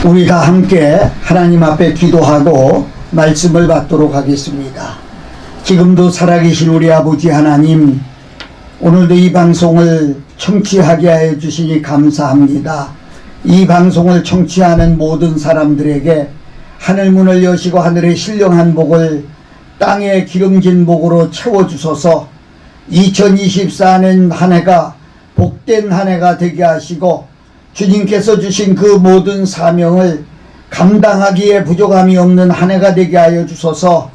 우리 다 함께 하나님 앞에 기도하고 말씀을 받도록 하겠습니다. 지금도 살아계신 우리 아버지 하나님, 오늘도 이 방송을 청취하게 하여 주시니 감사합니다. 이 방송을 청취하는 모든 사람들에게 하늘문을 여시고 하늘의 신령한 복을 땅의 기름진 복으로 채워주소서. 2024년 한 해가 복된 한 해가 되게 하시고, 주님께서 주신 그 모든 사명을 감당하기에 부족함이 없는 한 해가 되게 하여 주소서.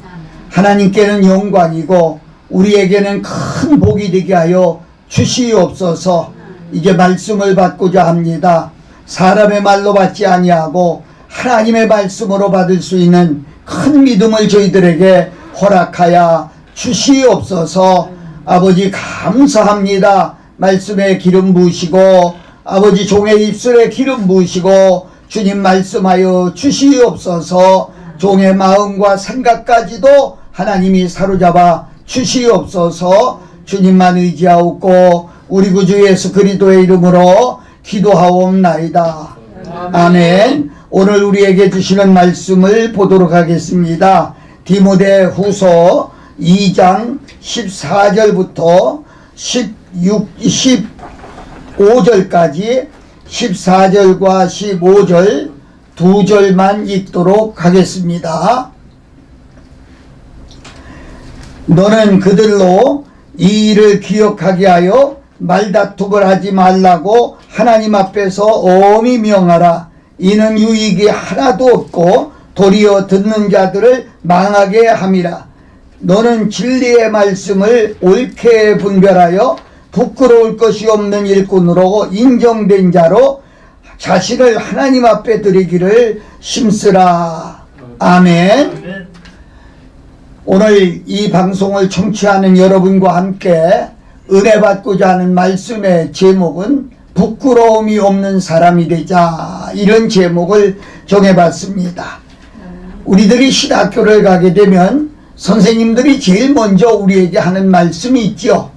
하나님께는 영광이고 우리에게는 큰 복이 되게 하여 주시옵소서. 이제 말씀을 받고자 합니다. 사람의 말로 받지 아니하고 하나님의 말씀으로 받을 수 있는 큰 믿음을 저희들에게 허락하여 주시옵소서. 아버지 감사합니다. 말씀에 기름 부으시고 아버지 종의 입술에 기름 부으시고 주님 말씀하여 주시옵소서. 종의 마음과 생각까지도 하나님이 사로잡아 주시옵소서. 주님만 의지하옵고 우리 구주 예수 그리스도의 이름으로 기도하옵나이다. 아멘. 오늘 우리에게 주시는 말씀을 보도록 하겠습니다. 디모데 후서 2장 14절부터 15절까지 14절과 15절 두 절만 읽도록 하겠습니다. 너는 그들로 이 일을 기억하게 하여 말다툼을 하지 말라고 하나님 앞에서 엄히 명하라. 이는 유익이 하나도 없고 도리어 듣는 자들을 망하게 함이라. 너는 진리의 말씀을 옳게 분별하여 부끄러울 것이 없는 일꾼으로 인정된 자로 자신을 하나님 앞에 드리기를 힘쓰라. 아멘. 오늘 이 방송을 청취하는 여러분과 함께 은혜 받고자 하는 말씀의 제목은 부끄러움이 없는 사람이 되자, 이런 제목을 정해봤습니다. 우리들이 신학교를 가게 되면 선생님들이 제일 먼저 우리에게 하는 말씀이 있죠.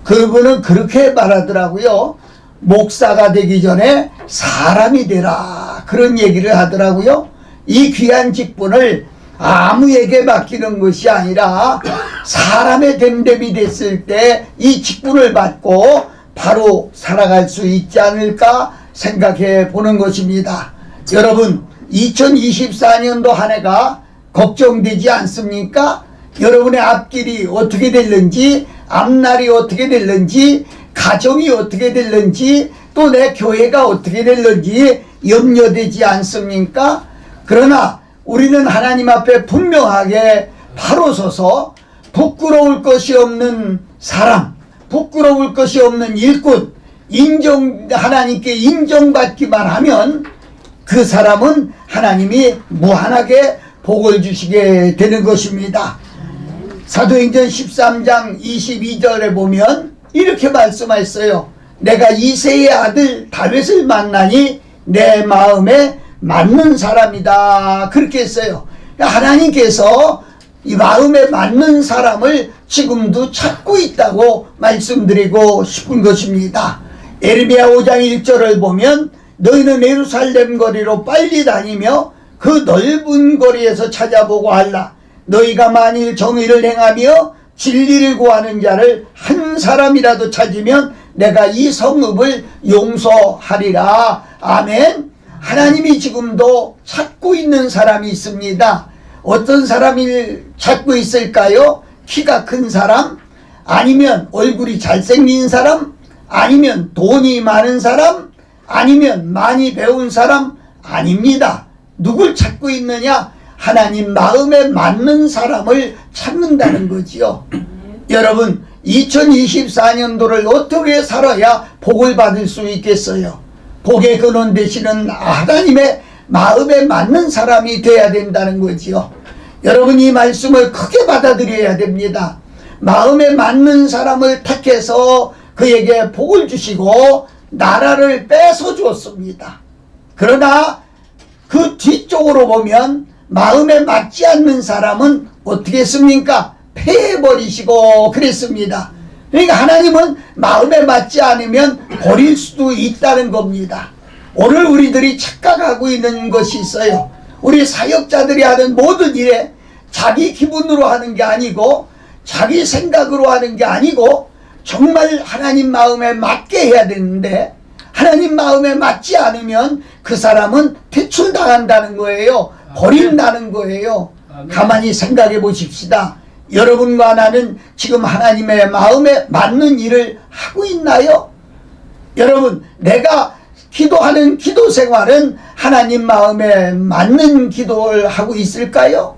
그분은 그렇게 말하더라고요. 목사가 되기 전에 사람이 되라, 그런 얘기를 하더라고요. 이 귀한 직분을 아무에게 맡기는 것이 아니라 사람의 됨됨이 됐을 때 이 직분을 받고 바로 살아갈 수 있지 않을까 생각해 보는 것입니다. 여러분, 2024년도 한 해가 걱정되지 않습니까? 여러분의 앞길이 어떻게 될는지, 앞날이 어떻게 될는지, 가정이 어떻게 될는지, 또 내 교회가 어떻게 될는지 염려되지 않습니까? 그러나 우리는 하나님 앞에 분명하게 바로 서서 부끄러울 것이 없는 사람, 부끄러울 것이 없는 일꾼, 하나님께 인정받기만 하면 그 사람은 하나님이 무한하게 복을 주시게 되는 것입니다. 사도행전 13장 22절에 보면 이렇게 말씀하셨어요. 내가 이새의 아들 다윗을 만나니 내 마음에 맞는 사람이다, 그렇게 했어요. 하나님께서 이 마음에 맞는 사람을 지금도 찾고 있다고 말씀드리고 싶은 것입니다. 에르미야 5장 1절을 보면 너희는 예루살렘 거리로 빨리 다니며 그 넓은 거리에서 찾아보고 할라. 너희가 만일 정의를 행하며 진리를 구하는 자를 한 사람이라도 찾으면 내가 이 성읍을 용서하리라. 아멘. 하나님이 지금도 찾고 있는 사람이 있습니다. 어떤 사람을 찾고 있을까요? 키가 큰 사람? 아니면 얼굴이 잘생긴 사람? 아니면 돈이 많은 사람? 아니면 많이 배운 사람? 아닙니다. 누굴 찾고 있느냐? 하나님 마음에 맞는 사람을 찾는다는 거지요. 여러분, 2024년도를 어떻게 살아야 복을 받을 수 있겠어요? 복의 근원 되시는 하나님의 마음에 맞는 사람이 돼야 된다는 거지요. 여러분, 이 말씀을 크게 받아들여야 됩니다. 마음에 맞는 사람을 택해서 그에게 복을 주시고 나라를 뺏어 주었습니다. 그러나 그 뒤쪽으로 보면 마음에 맞지 않는 사람은 어떻게 했습니까? 패해버리시고 그랬습니다. 그러니까 하나님은 마음에 맞지 않으면 버릴 수도 있다는 겁니다. 오늘 우리들이 착각하고 있는 것이 있어요. 우리 사역자들이 하는 모든 일에 자기 기분으로 하는 게 아니고 자기 생각으로 하는 게 아니고 정말 하나님 마음에 맞게 해야 되는데, 하나님 마음에 맞지 않으면 그 사람은 퇴출당한다는 거예요. 버린다는 거예요. 가만히 생각해 보십시다. 여러분과 나는 지금 하나님의 마음에 맞는 일을 하고 있나요? 여러분, 내가 기도하는 기도 생활은 하나님 마음에 맞는 기도를 하고 있을까요?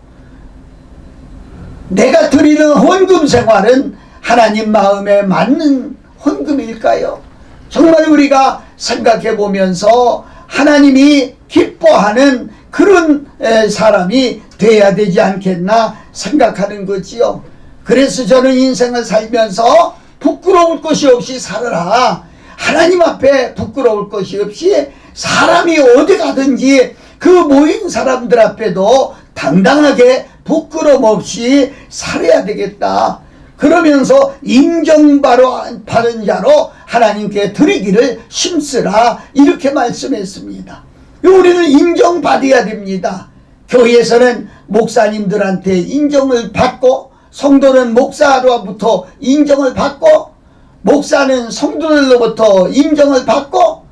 내가 드리는 헌금 생활은 하나님 마음에 맞는 헌금일까요? 정말 우리가 생각해 보면서 하나님이 기뻐하는 그런 사람이 돼야 되지 않겠나 생각하는 거지요. 그래서 저는 인생을 살면서 부끄러울 것이 없이 살아라. 하나님 앞에 부끄러울 것이 없이 사람이 어디 가든지 그 모인 사람들 앞에도 당당하게 부끄럼 없이 살아야 되겠다. 그러면서 인정받은 자로 하나님께 드리기를 힘쓰라, 이렇게 말씀했습니다. 우리는 인정받아야 됩니다. 교회에서는 목사님들한테 인정을 받고, 성도는 목사로부터 인정을 받고, 목사는 성도들로부터 인정을 받고,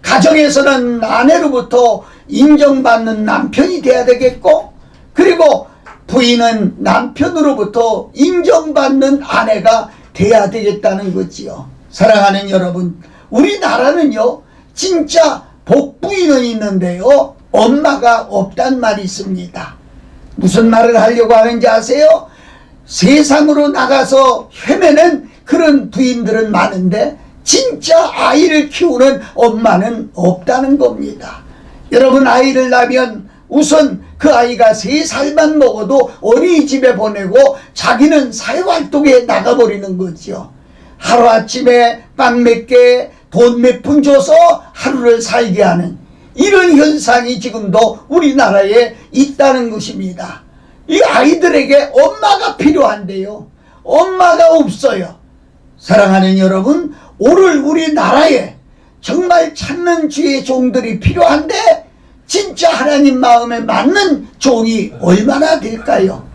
가정에서는 아내로부터 인정받는 남편이 돼야 되겠고, 그리고 부인은 남편으로부터 인정받는 아내가 돼야 되겠다는 거지요. 사랑하는 여러분, 우리나라는요 진짜 복부인은 있는데요 엄마가 없단 말이 있습니다. 무슨 말을 하려고 하는지 아세요? 세상으로 나가서 헤매는 그런 부인들은 많은데 진짜 아이를 키우는 엄마는 없다는 겁니다. 여러분, 아이를 낳으면 우선 그 아이가 3살만 먹어도 어린이집에 보내고 자기는 사회활동에 나가버리는 거죠. 하루아침에 빵 몇 개, 돈 몇 푼 줘서 하루를 살게 하는 이런 현상이 지금도 우리나라에 있다는 것입니다. 이 아이들에게 엄마가 필요한데요, 엄마가 없어요. 사랑하는 여러분, 오늘 우리나라에 정말 찾는 주의 종들이 필요한데 진짜 하나님 마음에 맞는 종이 얼마나 될까요?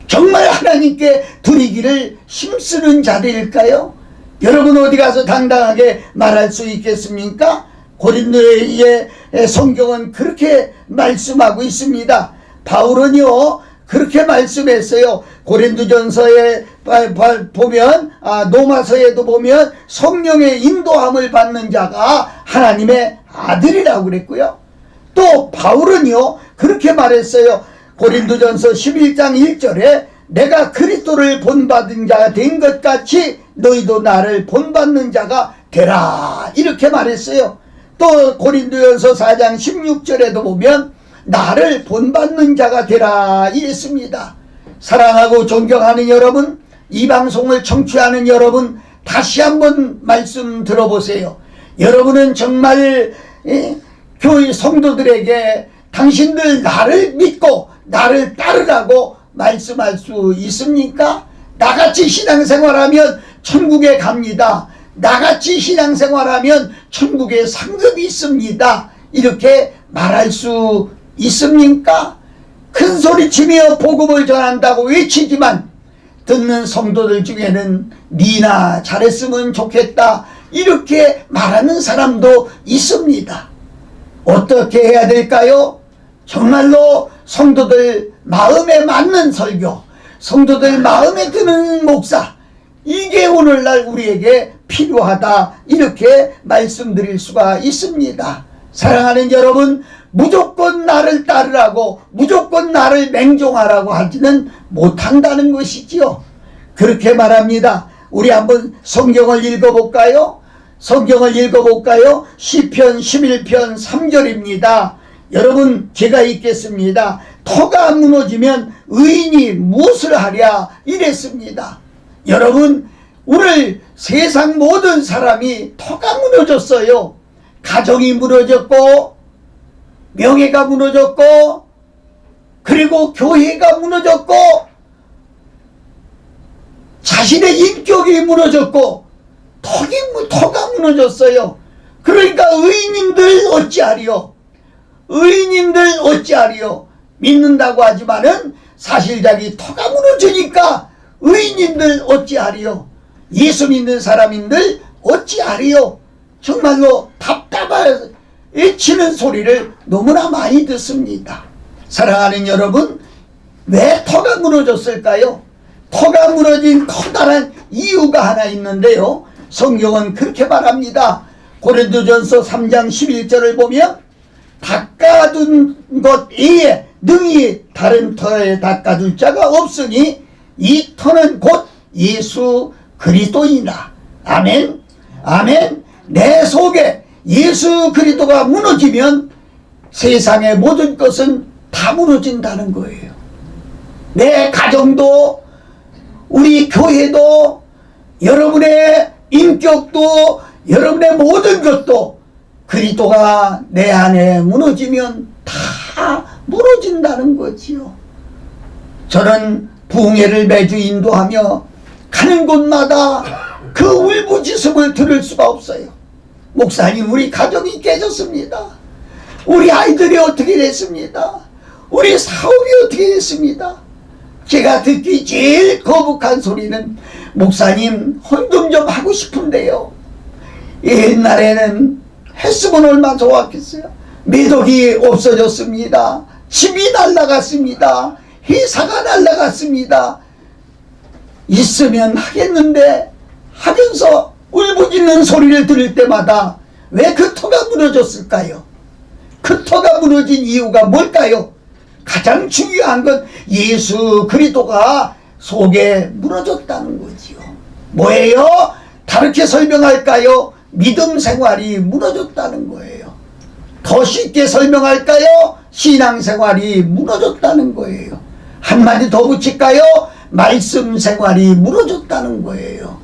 정말 하나님께 드리기를 힘쓰는 자들일까요? 여러분, 어디 가서 당당하게 말할 수 있겠습니까? 고린도의 성경은 그렇게 말씀하고 있습니다. 바울은요 그렇게 말씀했어요. 고린도전서에 보면, 로마서에도 보면 성령의 인도함을 받는 자가 하나님의 아들이라고 그랬고요. 또 바울은요 그렇게 말했어요. 고린도전서 11장 1절에 내가 그리스도를 본받은 자가 된 것 같이 너희도 나를 본받는 자가 되라, 이렇게 말했어요. 또 고린도전서 4장 16절에도 보면 나를 본받는 자가 되라 이랬습니다. 사랑하고 존경하는 여러분, 이 방송을 청취하는 여러분, 다시 한번 말씀 들어보세요. 여러분은 정말 교회 성도들에게 당신들 나를 믿고 나를 따르라고 말씀할 수 있습니까? 나같이 신앙생활하면 천국에 갑니다. 나같이 신앙생활하면 천국에 상급이 있습니다. 이렇게 말할 수 있습니까? 큰 소리치며 복음을 전한다고 외치지만 듣는 성도들 중에는 니나 잘했으면 좋겠다 이렇게 말하는 사람도 있습니다. 어떻게 해야 될까요? 정말로 성도들 마음에 맞는 설교, 성도들 마음에 드는 목사, 이게 오늘날 우리에게 필요하다, 이렇게 말씀드릴 수가 있습니다. 사랑하는 여러분, 무조건 나를 따르라고, 무조건 나를 맹종하라고 하지는 못한다는 것이지요. 그렇게 말합니다. 우리 한번 성경을 읽어볼까요? 성경을 읽어볼까요? 시편 11편 3절입니다. 여러분, 제가 읽겠습니다. 터가 무너지면 의인이 무엇을 하랴 이랬습니다. 여러분, 오늘 세상 모든 사람이 터가 무너졌어요. 가정이 무너졌고, 명예가 무너졌고, 그리고 교회가 무너졌고, 자신의 인격이 무너졌고, 터가 무너졌어요. 그러니까 의인님들 어찌하리요? 의인님들 어찌하리요? 믿는다고 하지만은 사실 자기 터가 무너지니까 의인님들 어찌하리요? 예수 믿는 사람인들 어찌하리요? 정말로 답답해 외치는 소리를 너무나 많이 듣습니다. 사랑하는 여러분, 왜 터가 무너졌을까요? 터가 무너진 커다란 이유가 하나 있는데요. 성경은 그렇게 말합니다. 고린도전서 3장 11절을 보면 닦아둔 것 외에 능히 다른 터에 닦아둘 자가 없으니 이 터는 곧 예수 그리스도이나. 아멘. 아멘. 내 속에 예수 그리스도가 무너지면 세상의 모든 것은 다 무너진다는 거예요. 내 가정도, 우리 교회도, 여러분의 인격도, 여러분의 모든 것도 그리스도가 내 안에 무너지면 다 무너진다는 거지요. 저는 부흥회를 매주 인도하며 가는 곳마다 그 울부짖음을 들을 수가 없어요. 목사님, 우리 가정이 깨졌습니다. 우리 아이들이 어떻게 됐습니다. 우리 사업이 어떻게 됐습니다. 제가 듣기 제일 거북한 소리는, 목사님 헌금 좀 하고 싶은데요. 옛날에는 했으면 얼마나 좋았겠어요. 매덕이 없어졌습니다. 집이 날라갔습니다. 회사가 날라갔습니다. 있으면 하겠는데 하면서 울부짖는 소리를 들을 때마다 왜 그 터가 무너졌을까요? 그 터가 무너진 이유가 뭘까요? 가장 중요한 건 예수 그리스도가 속에 무너졌다는 거지요. 뭐예요? 다르게 설명할까요? 믿음 생활이 무너졌다는 거예요. 더 쉽게 설명할까요? 신앙생활이 무너졌다는 거예요. 한마디 더 붙일까요? 말씀 생활이 무너졌다는 거예요.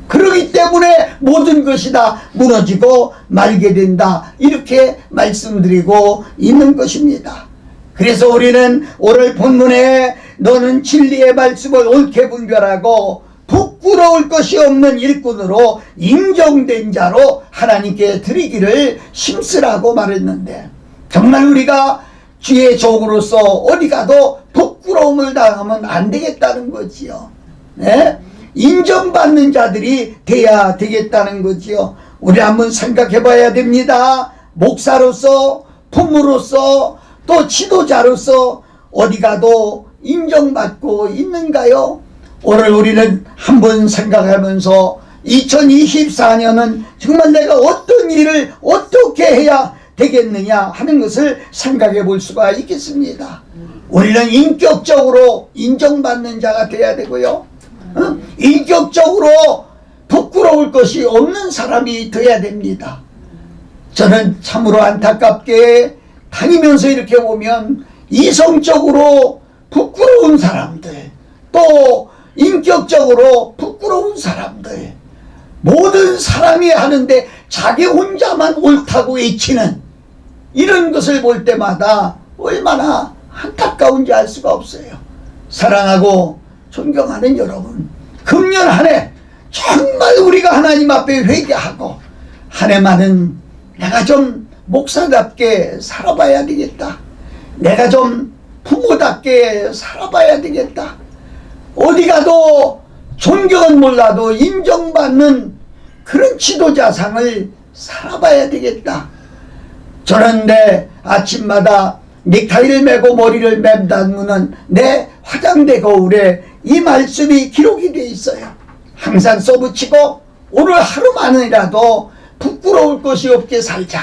그러기 때문에 모든 것이 다 무너지고 말게 된다, 이렇게 말씀드리고 있는 것입니다. 그래서 우리는 오늘 본문에 너는 진리의 말씀을 옳게 분별하고 부끄러울 것이 없는 일꾼으로 인정된 자로 하나님께 드리기를 힘쓰라고 말했는데, 정말 우리가 주의 종으로서 어디 가도 부끄러움을 당하면 안 되겠다는 거지요. 네? 인정받는 자들이 돼야 되겠다는 거지요. 우리 한번 생각해 봐야 됩니다. 목사로서, 부모로서, 또 지도자로서 어디 가도 인정받고 있는가요? 오늘 우리는 한번 생각하면서 2024년은 정말 내가 어떤 일을 어떻게 해야 되겠느냐 하는 것을 생각해 볼 수가 있겠습니다. 우리는 인격적으로 인정받는 자가 되어야 되고요. 인격적으로 부끄러울 것이 없는 사람이 되어야 됩니다. 저는 참으로 안타깝게 다니면서 이렇게 보면 이성적으로 부끄러운 사람들, 또 인격적으로 부끄러운 사람들, 모든 사람이 하는데 자기 혼자만 옳다고 외치는 이런 것을 볼 때마다 얼마나 안타까운지 알 수가 없어요. 사랑하고 존경하는 여러분, 금년 한 해 정말 우리가 하나님 앞에 회개하고 한 해만은 내가 좀 목사답게 살아봐야 되겠다, 내가 좀 부모답게 살아봐야 되겠다, 어디 가도 존경은 몰라도 인정받는 그런 지도자상을 살아봐야 되겠다. 저는 내 아침마다 넥타이를 메고 머리를 맨다무는 내 화장대 거울에 이 말씀이 기록이 되어 있어요. 항상 써붙이고 오늘 하루만이라도 부끄러울 것이 없게 살자.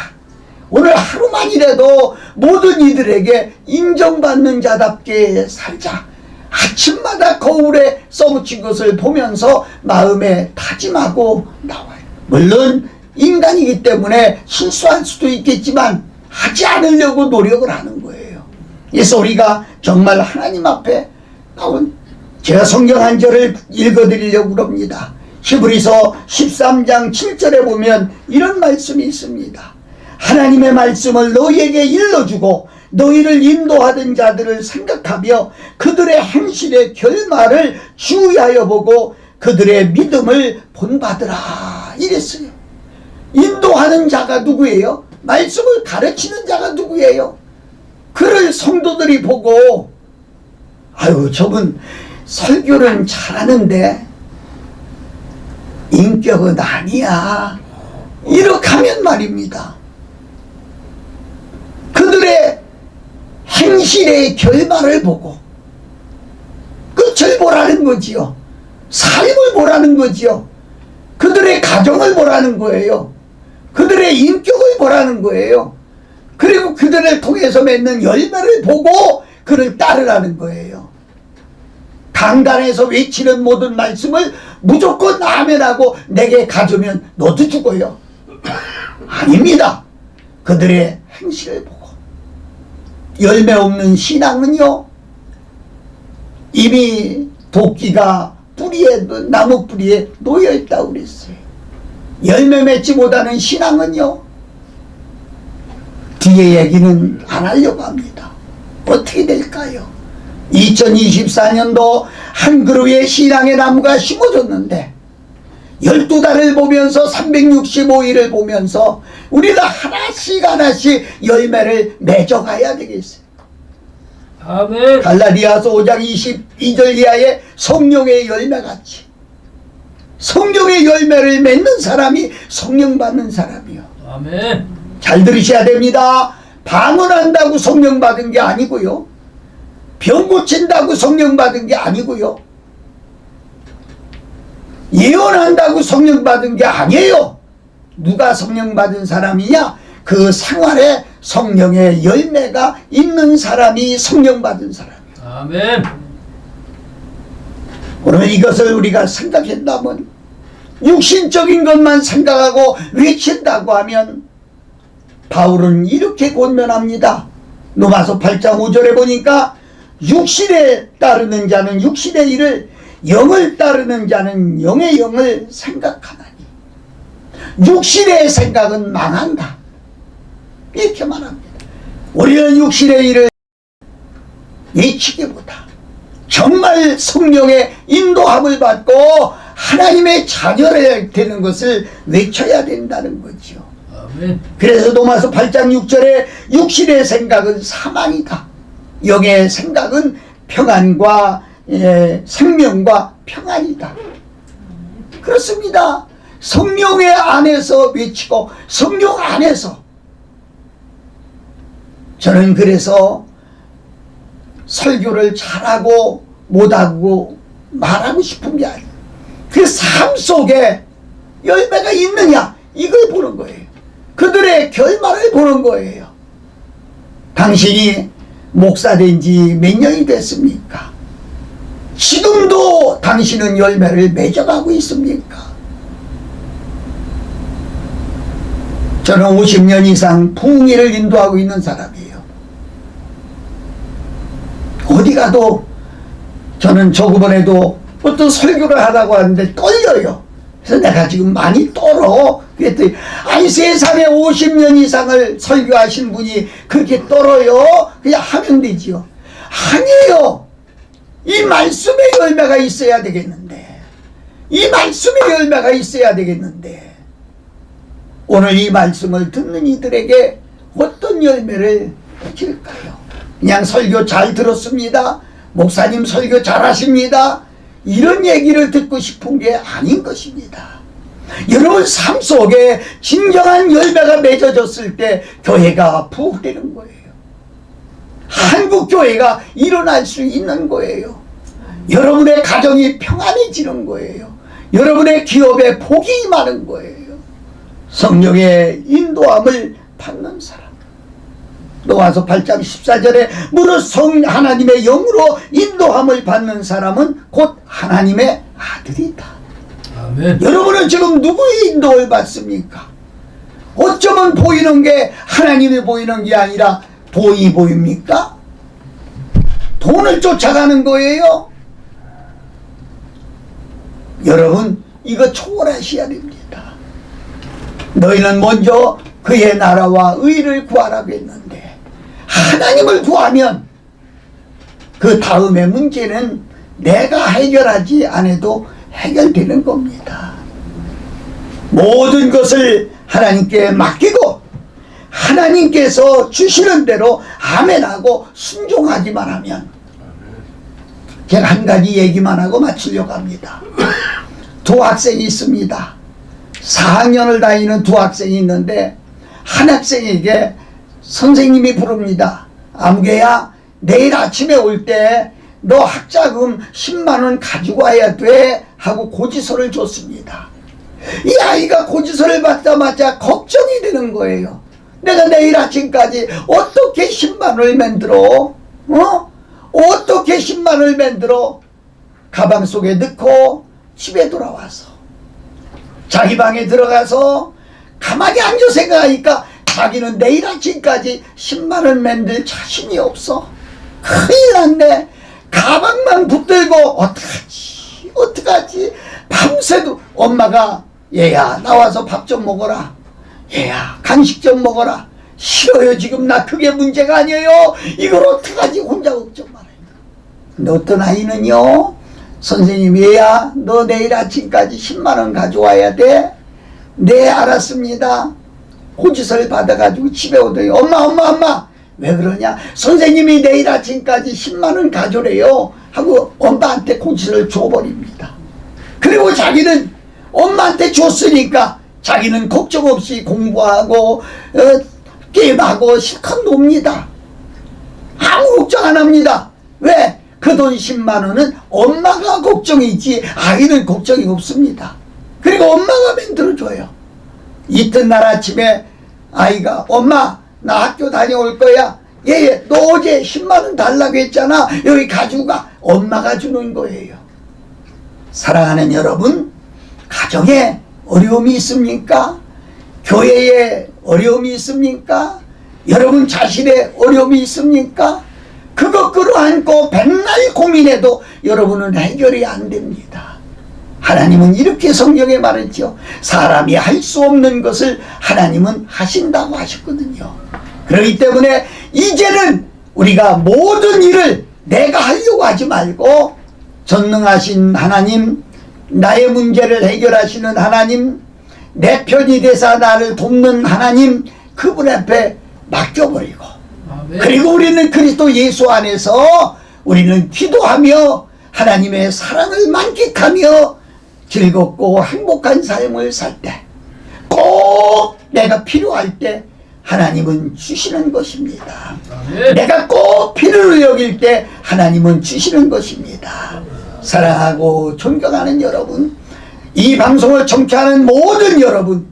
오늘 하루만이라도 모든 이들에게 인정받는 자답게 살자. 아침마다 거울에 써붙인 것을 보면서 마음에 다짐하고 나와요. 물론 인간이기 때문에 실수할 수도 있겠지만 하지 않으려고 노력을 하는 거예요. 그래서 우리가 정말 하나님 앞에 나온, 제가 성경 한 절을 읽어드리려고 합니다. 히브리서 13장 7절에 보면 이런 말씀이 있습니다. 하나님의 말씀을 너희에게 일러주고 너희를 인도하던 자들을 생각하며 그들의 행실의 결말을 주의하여 보고 그들의 믿음을 본받으라, 이랬어요. 인도하는 자가 누구예요? 말씀을 가르치는 자가 누구예요? 그를 성도들이 보고 아유 저분 설교는 잘하는데 인격은 아니야 이렇게 하면 말입니다. 그들의 행실의 결말을 보고 끝을 보라는 거지요. 삶을 보라는 거지요. 그들의 가정을 보라는 거예요. 그들의 인격을 보라는 거예요. 그리고 그들을 통해서 맺는 열매를 보고 그를 따르라는 거예요. 강단에서 외치는 모든 말씀을 무조건 아멘하고 내게 가져면 너도 죽어요. 아닙니다. 그들의 행실을 보고. 열매 없는 신앙은요 이미 도끼가 뿌리에 나무 뿌리에 놓여있다고 그랬어요. 열매 맺지 못하는 신앙은요 뒤에 얘기는 안 하려고 합니다. 어떻게 될까요? 2024년도 한 그루의 신앙의 나무가 심어졌는데 12달을 보면서 365일을 보면서 우리가 하나씩 하나씩 열매를 맺어가야 되겠어요. 아멘. 갈라디아서 5장 22절 이하의 성령의 열매같이 성령의 열매를 맺는 사람이 성령 받는 사람이요. 아멘. 잘 들으셔야 됩니다. 방언한다고 성령 받은 게 아니고요. 병 고친다고 성령 받은 게 아니고요. 예언한다고 성령 받은 게 아니에요. 누가 성령 받은 사람이냐? 그 생활에 성령의 열매가 있는 사람이 성령 받은 사람이에요. 아멘. 그러면 이것을 우리가 생각한다면 육신적인 것만 생각하고 외친다고 하면 바울은 이렇게 권면합니다. 로마서 8장 5절에 보니까 육신에 따르는 자는 육신의 일을 영을 따르는 자는 영의 영을 생각하나니 육신의 생각은 망한다 이렇게 말합니다. 우리는 육신의 일을 외치기보다 정말 성령의 인도함을 받고 하나님의 자녀가 되는 것을 외쳐야 된다는 거죠. 아멘. 그래서 로마서 8장 6절에 육신의 생각은 사망이다. 영의 생각은 평안과 생명과 평안이다. 그렇습니다. 성령의 안에서 외치고 성령 안에서 저는 그래서 설교를 잘하고 못하고 말하고 싶은 게 아니에요. 그 삶 속에 열매가 있느냐 이걸 보는 거예요. 그들의 결말을 보는 거예요. 당신이 목사된 지 몇 년이 됐습니까? 지금도 당신은 열매를 맺어가고 있습니까? 저는 50년 이상 부흥회를 인도하고 있는 사람이에요. 어디 가도 저는 저번에도 어떤 설교를 하라고 하는데 떨려요. 그래서 내가 지금 많이 떨어. 그랬더니 아니 세상에 50년 이상을 설교하신 분이 그렇게 떨어요? 그냥 하면 되지요. 아니에요. 이 말씀의 열매가 있어야 되겠는데 이 말씀의 열매가 있어야 되겠는데 오늘 이 말씀을 듣는 이들에게 어떤 열매를 맺힐까요? 그냥 설교 잘 들었습니다. 목사님 설교 잘하십니다. 이런 얘기를 듣고 싶은 게 아닌 것입니다. 여러분 삶 속에 진정한 열매가 맺어졌을 때 교회가 부흥되는 거예요. 한국 교회가 일어날 수 있는 거예요. 여러분의 가정이 평안해지는 거예요. 여러분의 기업에 복이 임하는 거예요. 성령의 인도함을 받는 사람. 로마서 8장 14절에 무릇 하나님의 영으로 인도함을 받는 사람은 곧 하나님의 아들이다. 아멘. 여러분은 지금 누구의 인도를 받습니까? 어쩌면 보이는 게 하나님이 보이는 게 아니라 돈이 보입니까? 돈을 쫓아가는 거예요? 여러분 이거 초월하셔야 됩니다. 너희는 먼저 그의 나라와 의를 구하라고 했는데 하나님을 구하면 그 다음의 문제는 내가 해결하지 않아도 해결되는 겁니다. 모든 것을 하나님께 맡기고 하나님께서 주시는 대로 아멘하고 순종하기만 하면, 제가 한 가지 얘기만 하고 마치려고 합니다. 두 학생이 있습니다. 4학년을 다니는 두 학생이 있는데, 한 학생에게 선생님이 부릅니다. 아무개야, 내일 아침에 올 때 너 학자금 10만 원 가지고 와야 돼 하고 고지서를 줬습니다. 이 아이가 고지서를 받자마자 걱정이 되는 거예요. 내가 내일 아침까지 어떻게 10만 원을 만들어? 어떻게 10만 원을 만들어? 가방 속에 넣고 집에 돌아와서 자기 방에 들어가서 가만히 앉아 생각하니까 자기는 내일 아침까지 10만 원 만들 자신이 없어. 큰일 났네. 가방만 붙들고 어떡하지? 밤새도 엄마가 얘야 나와서 밥 좀 먹어라. 얘야 간식 좀 먹어라. 싫어요. 지금 나 그게 문제가 아니에요. 이걸 어떡하지? 혼자 걱정 말아요. 근데 어떤 아이는요, 선생님 얘야 너 내일 아침까지 10만 원 가져와야 돼. 네 알았습니다. 고지서를 받아가지고 집에 오더니 엄마 왜 그러냐? 선생님이 내일 아침까지 10만 원 가져래요 하고 엄마한테 고지서를 줘버립니다. 그리고 자기는 엄마한테 줬으니까 자기는 걱정 없이 공부하고 게임하고 실컷 놉니다. 아무 걱정 안 합니다. 왜? 그 돈 10만 원은 엄마가 걱정이지 아이는 걱정이 없습니다. 그리고 엄마가 만들어줘요. 이튿날 아침에 아이가 엄마 나 학교 다녀올 거야. 얘 너 어제 10만 원 달라고 했잖아. 여기 가지고 가. 엄마가 주는 거예요. 사랑하는 여러분, 가정에 어려움이 있습니까? 교회에 어려움이 있습니까? 여러분 자신의 어려움이 있습니까? 그거 끌어안고 백날 고민해도 여러분은 해결이 안 됩니다. 하나님은 이렇게 성경에 말했죠. 사람이 할 수 없는 것을 하나님은 하신다고 하셨거든요. 그렇기 때문에 이제는 우리가 모든 일을 내가 하려고 하지 말고 전능하신 하나님, 나의 문제를 해결하시는 하나님, 내 편이 되사 나를 돕는 하나님, 그분 앞에 맡겨버리고, 아멘. 그리고 우리는 그리스도 예수 안에서 우리는 기도하며 하나님의 사랑을 만끽하며 즐겁고 행복한 삶을 살 때, 꼭 내가 필요할 때 하나님은 주시는 것입니다. 아멘. 내가 꼭 필요를 여길 때 하나님은 주시는 것입니다. 사랑하고 존경하는 여러분, 이 방송을 청취하는 모든 여러분,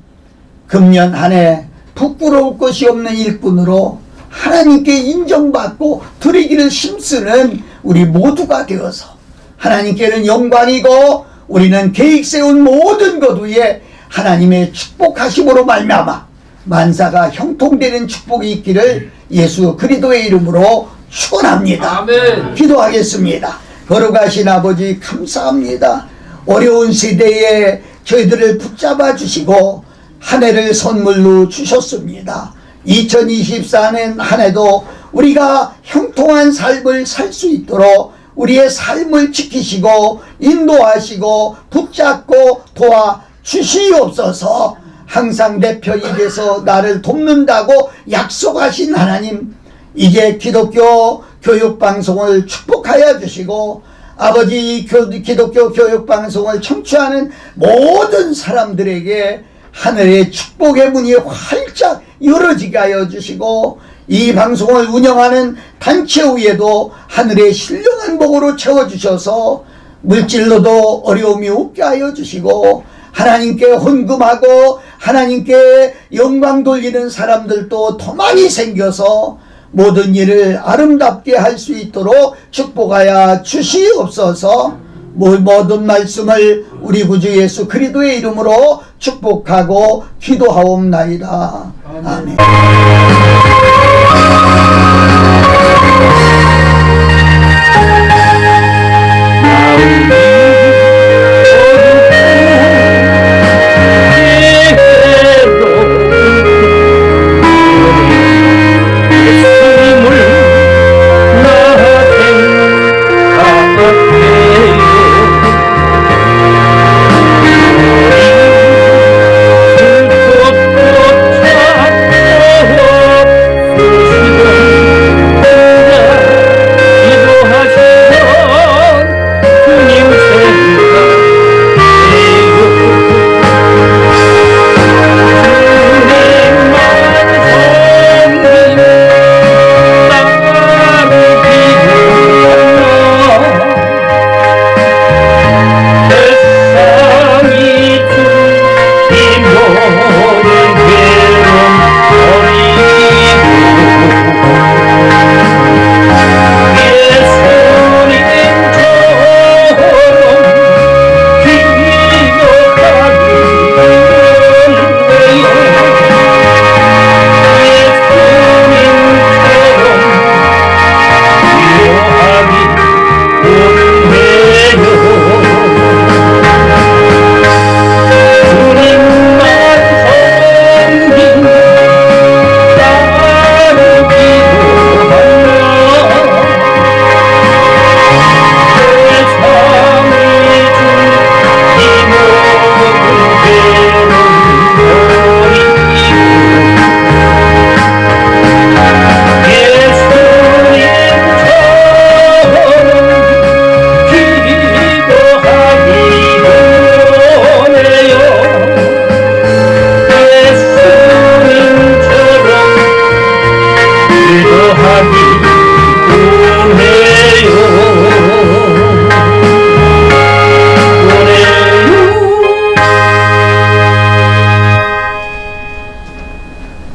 금년 한 해 부끄러울 것이 없는 일꾼으로 하나님께 인정받고 드리기를 힘쓰는 우리 모두가 되어서 하나님께는 영광이고 우리는 계획 세운 모든 것 위에 하나님의 축복하심으로 말미암아 만사가 형통되는 축복이 있기를 예수 그리스도의 이름으로 축원합니다. 아멘. 기도하겠습니다. 거룩하신 아버지 감사합니다. 어려운 시대에 저희들을 붙잡아 주시고 한 해를 선물로 주셨습니다. 2024년 한 해도 우리가 형통한 삶을 살 수 있도록 우리의 삶을 지키시고 인도하시고 붙잡고 도와 주시옵소서. 항상 내 편이 돼서 나를 돕는다고 약속하신 하나님, 이제 기독교 교육방송을 축복하여 주시고 아버지 기독교 교육방송을 청취하는 모든 사람들에게 하늘의 축복의 문이 활짝 열어지게 하여 주시고 이 방송을 운영하는 단체 위에도 하늘의 신령한 복으로 채워주셔서 물질로도 어려움이 없게 하여 주시고 하나님께 헌금하고 하나님께 영광 돌리는 사람들도 더 많이 생겨서 모든 일을 아름답게 할 수 있도록 축복하여 주시옵소서. 모든 말씀을 우리 구주 예수 그리스도의 이름으로 축복하고 기도하옵나이다. 아멘.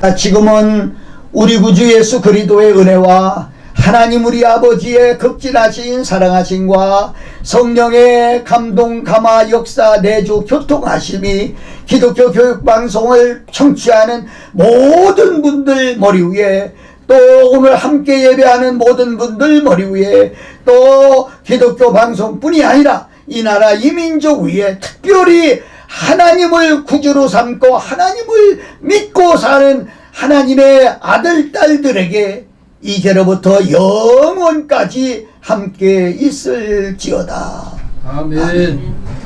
지금은 우리 구주 예수 그리스도의 은혜와 하나님 우리 아버지의 극진하신 사랑하심과 성령의 감동 감화 역사 내주 교통하심이 기독교 교육방송을 청취하는 모든 분들 머리 위에, 또 오늘 함께 예배하는 모든 분들 머리 위에, 또 기독교 방송뿐이 아니라 이 나라 이 민족 위에 특별히 하나님을 구주로 삼고 하나님을 믿고 사는 하나님의 아들 딸들에게 이제로부터 영원까지 함께 있을지어다. 아멘.